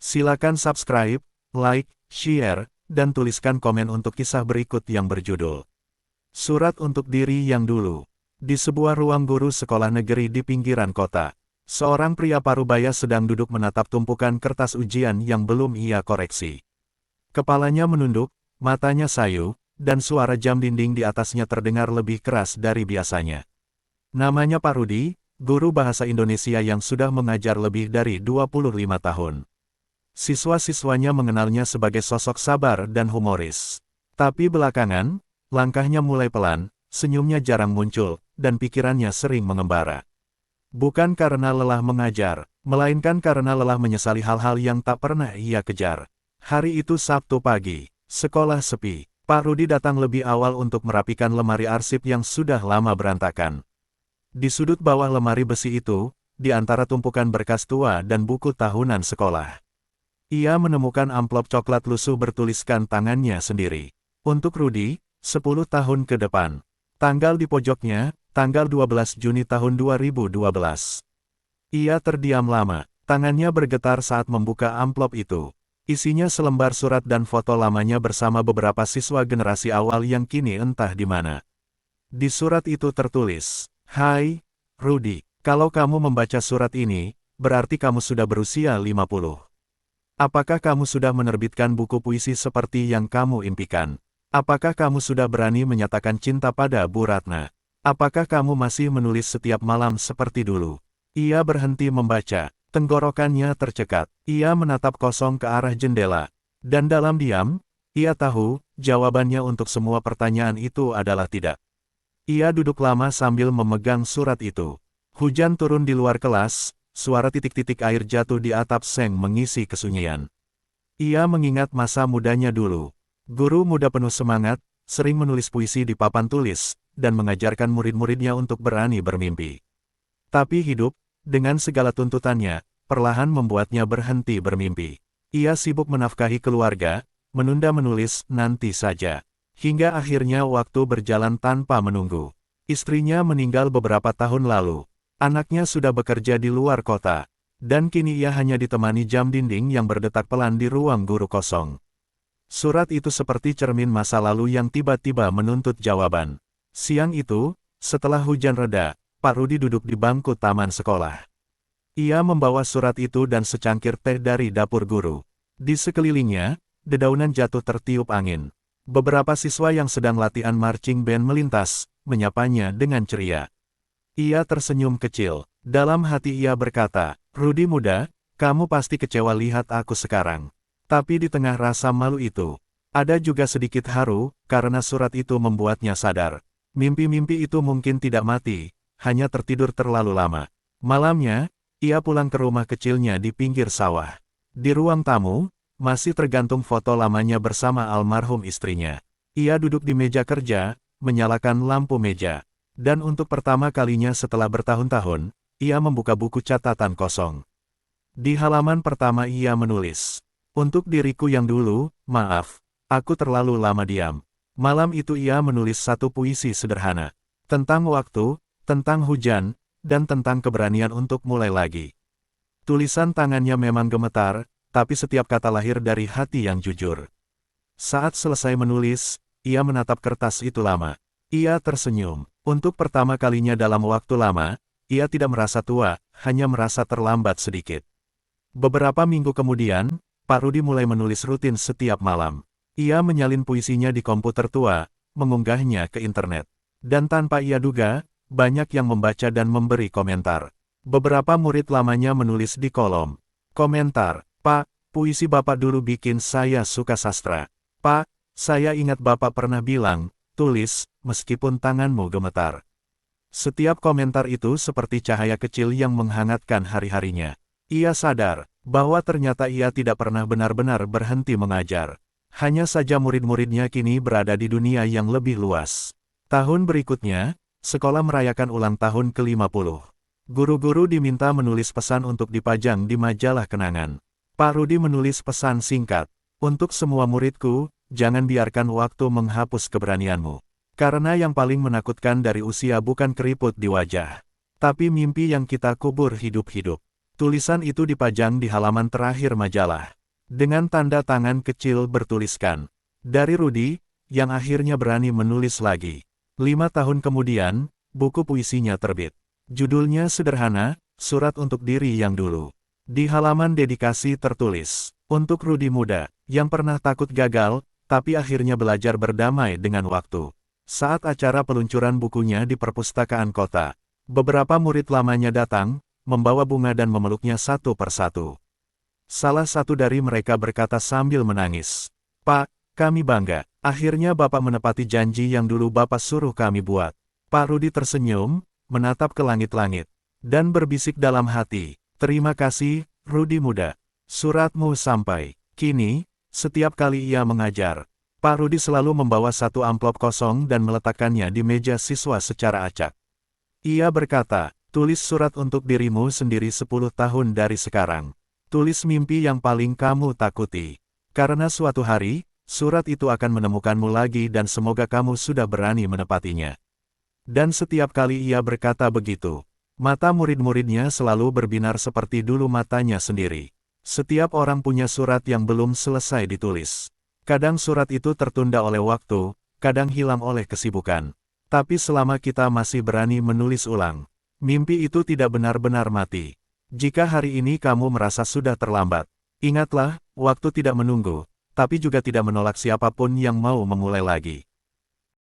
Silakan subscribe, like, share, dan tuliskan komen untuk kisah berikut yang berjudul Surat untuk Diri yang Dulu. Di sebuah ruang guru sekolah negeri di pinggiran kota, seorang pria parubaya sedang duduk menatap tumpukan kertas ujian yang belum ia koreksi. Kepalanya menunduk, matanya sayu, dan suara jam dinding di atasnya terdengar lebih keras dari biasanya. Namanya Pak Rudi, guru bahasa Indonesia yang sudah mengajar lebih dari 25 tahun. Siswa-siswanya mengenalnya sebagai sosok sabar dan humoris. Tapi belakangan, langkahnya mulai pelan, senyumnya jarang muncul, dan pikirannya sering mengembara. Bukan karena lelah mengajar, melainkan karena lelah menyesali hal-hal yang tak pernah ia kejar. Hari itu Sabtu pagi, sekolah sepi. Pak Rudi datang lebih awal untuk merapikan lemari arsip yang sudah lama berantakan. Di sudut bawah lemari besi itu, di antara tumpukan berkas tua dan buku tahunan sekolah, ia menemukan amplop coklat lusuh bertuliskan tangannya sendiri. Untuk Rudi, 10 tahun ke depan. Tanggal di pojoknya, tanggal 12 Juni tahun 2012. Ia terdiam lama, tangannya bergetar saat membuka amplop itu. Isinya selembar surat dan foto lamanya bersama beberapa siswa generasi awal yang kini entah di mana. Di surat itu tertulis, "Hai, Rudi, kalau kamu membaca surat ini, berarti kamu sudah berusia 50. Apakah kamu sudah menerbitkan buku puisi seperti yang kamu impikan? Apakah kamu sudah berani menyatakan cinta pada Bu Ratna? Apakah kamu masih menulis setiap malam seperti dulu?" Ia berhenti membaca, tenggorokannya tercekat. Ia menatap kosong ke arah jendela. Dan dalam diam, ia tahu, jawabannya untuk semua pertanyaan itu adalah tidak. Ia duduk lama sambil memegang surat itu. Hujan turun di luar kelas, suara titik-titik air jatuh di atap seng mengisi kesunyian. Ia mengingat masa mudanya dulu. Guru muda penuh semangat, sering menulis puisi di papan tulis, dan mengajarkan murid-muridnya untuk berani bermimpi. Tapi hidup, dengan segala tuntutannya, perlahan membuatnya berhenti bermimpi. Ia sibuk menafkahi keluarga, menunda menulis nanti saja. Hingga akhirnya waktu berjalan tanpa menunggu. Istrinya meninggal beberapa tahun lalu. Anaknya sudah bekerja di luar kota. Dan kini ia hanya ditemani jam dinding yang berdetak pelan di ruang guru kosong. Surat itu seperti cermin masa lalu yang tiba-tiba menuntut jawaban. Siang itu, setelah hujan reda, Pak Rudi duduk di bangku taman sekolah. Ia membawa surat itu dan secangkir teh dari dapur guru. Di sekelilingnya, dedaunan jatuh tertiup angin. Beberapa siswa yang sedang latihan marching band melintas, menyapanya dengan ceria. Ia tersenyum kecil. Dalam hati ia berkata, "Rudi muda, kamu pasti kecewa lihat aku sekarang." Tapi di tengah rasa malu itu, ada juga sedikit haru, karena surat itu membuatnya sadar. Mimpi-mimpi itu mungkin tidak mati, hanya tertidur terlalu lama. Malamnya, ia pulang ke rumah kecilnya di pinggir sawah. Di ruang tamu, masih tergantung foto lamanya bersama almarhum istrinya. Ia duduk di meja kerja, menyalakan lampu meja. Dan untuk pertama kalinya setelah bertahun-tahun, ia membuka buku catatan kosong. Di halaman pertama ia menulis, "Untuk diriku yang dulu, maaf, aku terlalu lama diam." Malam itu ia menulis satu puisi sederhana. Tentang waktu, tentang hujan, dan tentang keberanian untuk mulai lagi. Tulisan tangannya memang gemetar, tapi setiap kata lahir dari hati yang jujur. Saat selesai menulis, ia menatap kertas itu lama. Ia tersenyum. Untuk pertama kalinya dalam waktu lama, ia tidak merasa tua, hanya merasa terlambat sedikit. Beberapa minggu kemudian, Pak Rudi mulai menulis rutin setiap malam. Ia menyalin puisinya di komputer tua, mengunggahnya ke internet. Dan tanpa ia duga, banyak yang membaca dan memberi komentar. Beberapa murid lamanya menulis di kolom komentar, "Pak, puisi Bapak dulu bikin saya suka sastra. Pak, saya ingat Bapak pernah bilang, tulis, meskipun tanganmu gemetar." Setiap komentar itu seperti cahaya kecil yang menghangatkan hari-harinya. Ia sadar bahwa ternyata ia tidak pernah benar-benar berhenti mengajar. Hanya saja murid-muridnya kini berada di dunia yang lebih luas. Tahun berikutnya, sekolah merayakan ulang tahun ke-50. Guru-guru diminta menulis pesan untuk dipajang di majalah kenangan. Pak Rudi menulis pesan singkat, "Untuk semua muridku, jangan biarkan waktu menghapus keberanianmu. Karena yang paling menakutkan dari usia bukan keriput di wajah, tapi mimpi yang kita kubur hidup-hidup." Tulisan itu dipajang di halaman terakhir majalah. Dengan tanda tangan kecil bertuliskan, "Dari Rudy," yang akhirnya berani menulis lagi. 5 tahun kemudian, buku puisinya terbit. Judulnya sederhana, Surat untuk Diri yang Dulu. Di halaman dedikasi tertulis, "Untuk Rudy muda, yang pernah takut gagal, tapi akhirnya belajar berdamai dengan waktu." Saat acara peluncuran bukunya di perpustakaan kota, beberapa murid lamanya datang, membawa bunga dan memeluknya satu persatu. Salah satu dari mereka berkata sambil menangis, "Pak, kami bangga. Akhirnya Bapak menepati janji yang dulu Bapak suruh kami buat." Pak Rudy tersenyum, menatap ke langit-langit, dan berbisik dalam hati, "Terima kasih, Rudy muda. Suratmu sampai." Kini, setiap kali ia mengajar, Pak Rudy selalu membawa satu amplop kosong dan meletakkannya di meja siswa secara acak. Ia berkata, "Tulis surat untuk dirimu sendiri 10 tahun dari sekarang. Tulis mimpi yang paling kamu takuti. Karena suatu hari, surat itu akan menemukanmu lagi dan semoga kamu sudah berani menepatinya." Dan setiap kali ia berkata begitu, mata murid-muridnya selalu berbinar seperti dulu matanya sendiri. Setiap orang punya surat yang belum selesai ditulis. Kadang surat itu tertunda oleh waktu, kadang hilang oleh kesibukan. Tapi selama kita masih berani menulis ulang, mimpi itu tidak benar-benar mati. Jika hari ini kamu merasa sudah terlambat, ingatlah, waktu tidak menunggu, tapi juga tidak menolak siapapun yang mau memulai lagi.